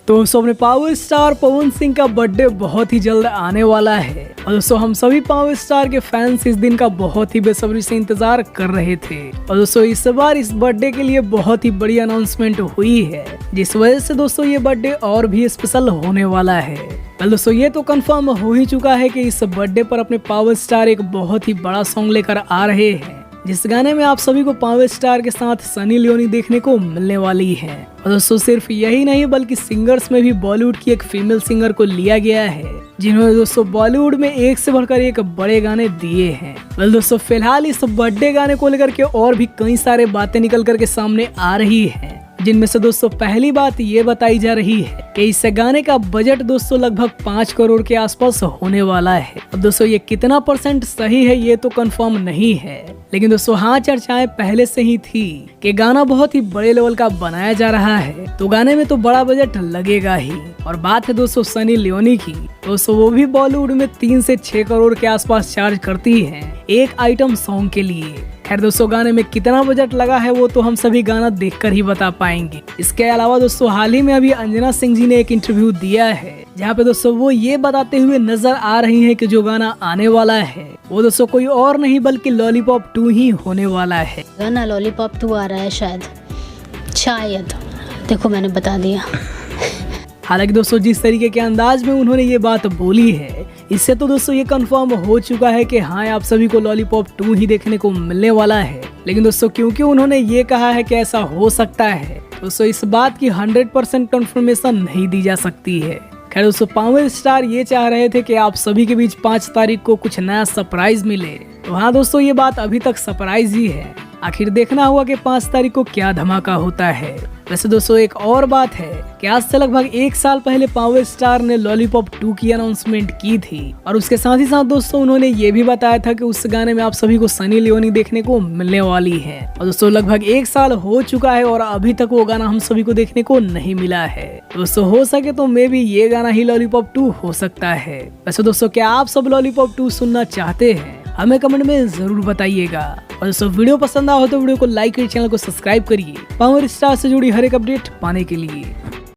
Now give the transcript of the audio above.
तो दोस्तों अपने पावर स्टार पवन सिंह का बर्थडे बहुत ही जल्द आने वाला है और दोस्तों हम सभी पावर स्टार के फैंस इस दिन का बहुत ही बेसब्री से इंतजार कर रहे थे। और दोस्तों इस बार इस बर्थडे के लिए बहुत ही बड़ी अनाउंसमेंट हुई है, जिस वजह से दोस्तों ये बर्थडे और भी स्पेशल होने वाला है। वेल दोस्तों ये तो कंफर्म हो ही चुका है कि इस बर्थडे पर अपने पावर स्टार एक बहुत ही बड़ा सॉन्ग लेकर आ रहे हैं, जिस गाने में आप सभी को पावर स्टार के साथ सनी लियोनी देखने को मिलने वाली है। और दोस्तों सिर्फ यही नहीं बल्कि सिंगर्स में भी बॉलीवुड की एक फीमेल सिंगर को लिया गया है, जिन्होंने दोस्तों बॉलीवुड में एक से बढ़कर एक बड़े गाने दिए हैं। वेल दोस्तों फिलहाल इस बर्थडे गाने को लेकर के और भी कई सारे बातें निकल करके सामने आ रही है, जिनमें से दोस्तों पहली बात ये बताई जा रही है कि इस गाने का बजट दोस्तों लगभग 5 करोड़ के आसपास होने वाला है। अब दोस्तों ये कितना % सही है ये तो कंफर्म नहीं है, लेकिन दोस्तों हाँ चर्चाएं पहले से ही थी कि गाना बहुत ही बड़े लेवल का बनाया जा रहा है, तो गाने में तो बड़ा बजट लगेगा ही। और बात है दोस्तों सनी लियोनी की, दोस्तों वो भी बॉलीवुड में 3 से 6 करोड़ के आसपास चार्ज करती है एक आइटम सॉन्ग के लिए। खैर दोस्तों गाने में कितना बजट लगा है वो तो हम सभी गाना देखकर ही बता पाएंगे। इसके अलावा दोस्तों हाल ही में अभी अंजना सिंह जी ने एक इंटरव्यू दिया है, जहाँ पे दोस्तों वो ये बताते हुए नजर आ रही हैं कि जो गाना आने वाला है वो दोस्तों कोई और नहीं बल्कि लॉलीपॉप 2 ही होने वाला है। गाना लॉलीपॉप 2 आ रहा है शायद देखो मैंने बता दिया। हालांकि दोस्तों जिस तरीके के अंदाज में उन्होंने ये बात बोली है, इससे तो दोस्तों ये कंफर्म हो चुका है कि हाँ आप सभी को लॉलीपॉप 2 ही देखने को मिलने वाला है। लेकिन दोस्तों क्योंकि उन्होंने ये कहा है कि ऐसा हो सकता है, दोस्तों इस बात की 100% कंफर्मेशन नहीं दी जा सकती है। खैर दोस्तों पावर स्टार ये चाह रहे थे कि आप सभी के बीच 5 तारीख को कुछ नया सरप्राइज मिले, तो हाँ दोस्तों ये बात अभी तक सरप्राइज ही है। आखिर देखना होगा कि 5 तारीख को क्या धमाका होता है। वैसे दोस्तों एक और बात है कि आज से लगभग 1 साल पहले पावर स्टार ने लॉलीपॉप 2 की अनाउंसमेंट की थी, और उसके साथ ही साथ दोस्तों उन्होंने ये भी बताया था कि उस गाने में आप सभी को सनी लियोनी देखने को मिलने वाली है। और दोस्तों लगभग 1 साल हो चुका है और अभी तक वो गाना हम सभी को देखने को नहीं मिला है। दोस्तों हो सके तो मे बी ये गाना ही लॉलीपॉप 2 हो सकता है। वैसे दोस्तों क्या आप सब लॉलीपॉप 2 सुनना चाहते हैं? हमें कमेंट में जरूर बताइएगा। और दोस्तों वीडियो पसंद आया हो तो वीडियो को लाइक करिए, चैनल को सब्सक्राइब करिए पावर स्टार से जुड़ी हर एक अपडेट पाने के लिए।